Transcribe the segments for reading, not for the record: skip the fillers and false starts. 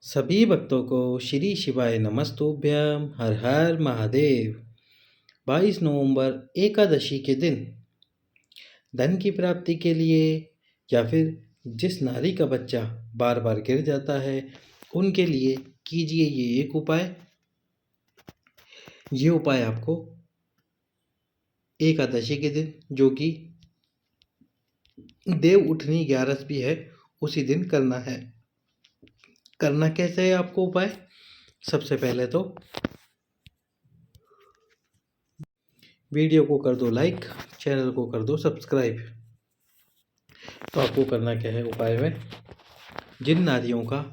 सभी भक्तों को श्री शिवाय नमस्तुभ्यं हर हर महादेव। 22 नवंबर एकादशी के दिन धन की प्राप्ति के लिए या फिर जिस नारी का बच्चा बार बार गिर जाता है उनके लिए कीजिए ये एक उपाय। ये उपाय आपको एकादशी के दिन, जो कि देव उठनी 11 भी है, उसी दिन करना है। करना कैसे है आपको उपाय? सबसे पहले तो वीडियो को कर दो लाइक, चैनल को कर दो सब्सक्राइब। तो आपको करना क्या है उपाय में? जिन नारियों का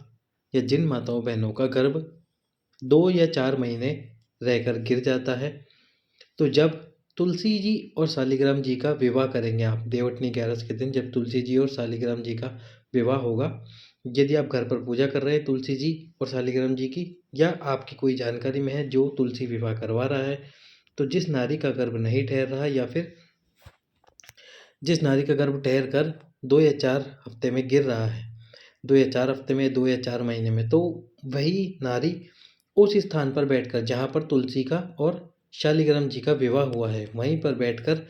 या जिन माताओं बहनों का गर्भ 2 या 4 महीने रहकर गिर जाता है, तो जब तुलसी जी और शालिग्राम जी का विवाह करेंगे आप देवउठनी 11 के दिन, जब तुलसी जी और शालिग्राम जी का विवाह होगा, यदि आप घर पर पूजा कर रहे हैं तुलसी जी और शालिग्राम जी की, या आपकी कोई जानकारी में है जो तुलसी विवाह करवा रहा है, तो जिस नारी का गर्भ नहीं ठहर रहा या फिर जिस नारी का गर्भ ठहर कर 2 या 4 हफ्ते में गिर रहा है, 2 या 4 हफ्ते में, 2 या 4 महीने में, तो वही नारी उस स्थान पर बैठकर जहाँ पर तुलसी का और शालिग्राम जी का विवाह हुआ है, वहीं पर बैठकर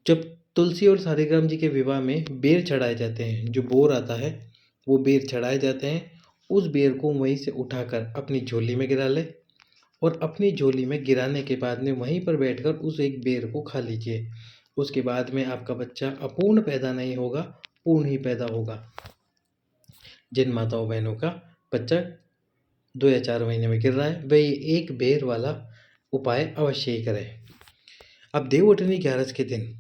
जब तुलसी और शालिग्राम जी के विवाह में बेर चढ़ाए जाते हैं, जो बोर आता है वो बेर चढ़ाए जाते हैं, उस बेर को वहीं से उठाकर अपनी झोली में गिरा ले और अपनी झोली में गिराने के बाद में वहीं पर बैठकर उस एक बेर को खा लीजिए। उसके बाद में आपका बच्चा अपूर्ण पैदा नहीं होगा, पूर्ण ही पैदा होगा। जिन माताओं बहनों का बच्चा 2 या 4 महीने में गिर रहा है, वे एक बेर वाला उपाय अवश्य ही करें। अब देवउठनी 11 के दिन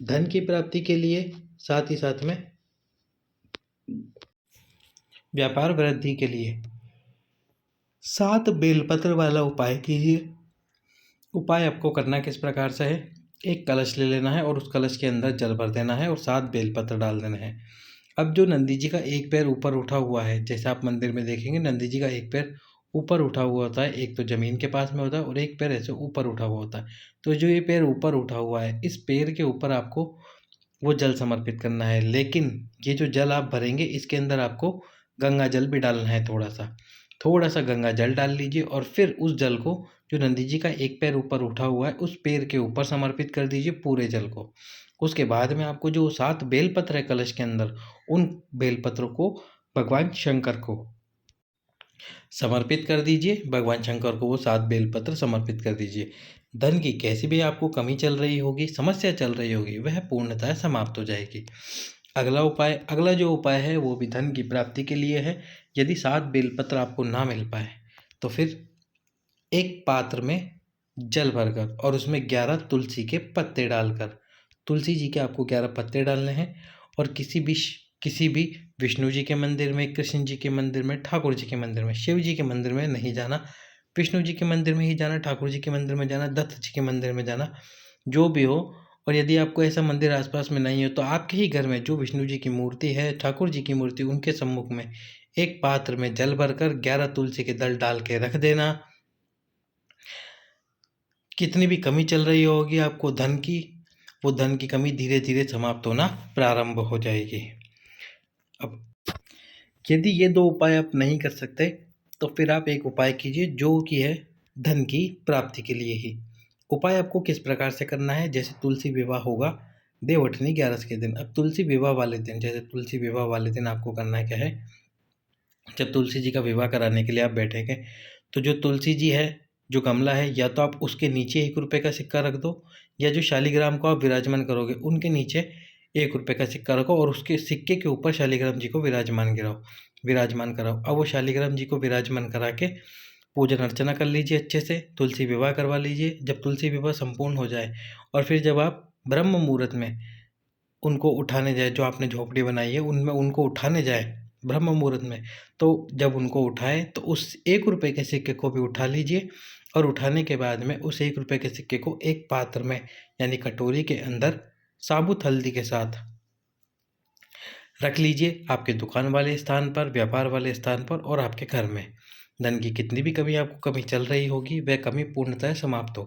धन की प्राप्ति के लिए, साथ ही साथ में व्यापार वृद्धि के लिए 7 बेलपत्र वाला उपाय कीजिए। उपाय आपको करना किस प्रकार से है? एक कलश ले लेना है और उस कलश के अंदर जल भर देना है और 7 बेलपत्र डाल देना है। अब जो नंदी जी का एक पैर ऊपर उठा हुआ है, जैसे आप मंदिर में देखेंगे नंदी जी का एक पैर ऊपर उठा हुआ होता है, एक तो ज़मीन के पास में होता है और एक पैर ऐसे ऊपर उठा हुआ होता है। तो जो ये पैर ऊपर उठा हुआ है, इस पैर के ऊपर आपको वो जल समर्पित करना है। लेकिन ये जो जल आप भरेंगे इसके अंदर आपको गंगा जल भी डालना है। थोड़ा सा गंगा जल डाल लीजिए और फिर उस जल को, जो नंदी जी का एक पैर ऊपर उठा हुआ है, उस पैर के ऊपर समर्पित कर दीजिए पूरे जल को। उसके बाद में आपको जो 7 बेलपत्र है कलश के अंदर, उन बेलपत्रों को भगवान शंकर को समर्पित कर दीजिए। भगवान शंकर को वो 7 बेलपत्र समर्पित कर दीजिए। धन की कैसी भी आपको कमी चल रही होगी, समस्या चल रही होगी, वह पूर्णतः समाप्त हो जाएगी। अगला जो उपाय है वो भी धन की प्राप्ति के लिए है। यदि 7 बेलपत्र आपको ना मिल पाए तो फिर एक पात्र में जल भरकर और उसमें 11 तुलसी के पत्ते डालकर, तुलसी जी के आपको 11 पत्ते डालने हैं और किसी भी विष्णु जी के मंदिर में, कृष्ण जी के मंदिर में, ठाकुर जी के मंदिर में, शिव जी के मंदिर में नहीं जाना, विष्णु जी के मंदिर में ही जाना, ठाकुर जी के मंदिर में जाना, दत्त जी के मंदिर में जाना, जो भी हो। और यदि आपको ऐसा मंदिर आसपास में नहीं हो तो आपके ही घर में जो विष्णु जी की मूर्ति है, ठाकुर जी की मूर्ति, उनके सम्मुख में एक पात्र में जल भरकर 11 तुलसी के दल डाल के रख देना। कितनी भी कमी चल रही होगी आपको धन की, वो धन की कमी धीरे धीरे समाप्त होना प्रारंभ हो जाएगी। अब यदि ये 2 उपाय आप नहीं कर सकते तो फिर आप एक उपाय कीजिए जो कि है धन की प्राप्ति के लिए ही। उपाय आपको किस प्रकार से करना है? जैसे तुलसी विवाह होगा देवउठनी 11 के दिन। अब तुलसी विवाह वाले दिन, जैसे तुलसी विवाह वाले दिन आपको करना क्या है? जब तुलसी जी का विवाह कराने के लिए आप बैठेंगे तो जो तुलसी जी है, जो गमला है, या तो आप उसके नीचे 1 रुपये का सिक्का रख दो, या जो शालिग्राम को आप विराजमान करोगे उनके नीचे 1 रुपये का सिक्का रखो और उसके सिक्के के ऊपर शालिग्राम जी को विराजमान कराओ। अब वो शालिग्राम जी को विराजमान करा के पूजन अर्चना कर लीजिए, अच्छे से तुलसी विवाह करवा लीजिए। जब तुलसी विवाह संपूर्ण हो जाए और फिर जब आप ब्रह्म मुहूर्त में उनको उठाने जाए, जो आपने झोपड़ी बनाई है उनमें उनको उठाने जाए ब्रह्म मुहूर्त में, तो जब उनको उठाए तो उस 1 रुपये के सिक्के को भी उठा लीजिए और उठाने के बाद में उस 1 रुपये के सिक्के को एक पात्र में, यानी कटोरी के अंदर साबुत हल्दी के साथ रख लीजिए, आपके दुकान वाले स्थान पर, व्यापार वाले स्थान पर और आपके घर में। धन की कितनी भी कमी आपको कमी चल रही होगी वह कमी पूर्णतः समाप्त हो।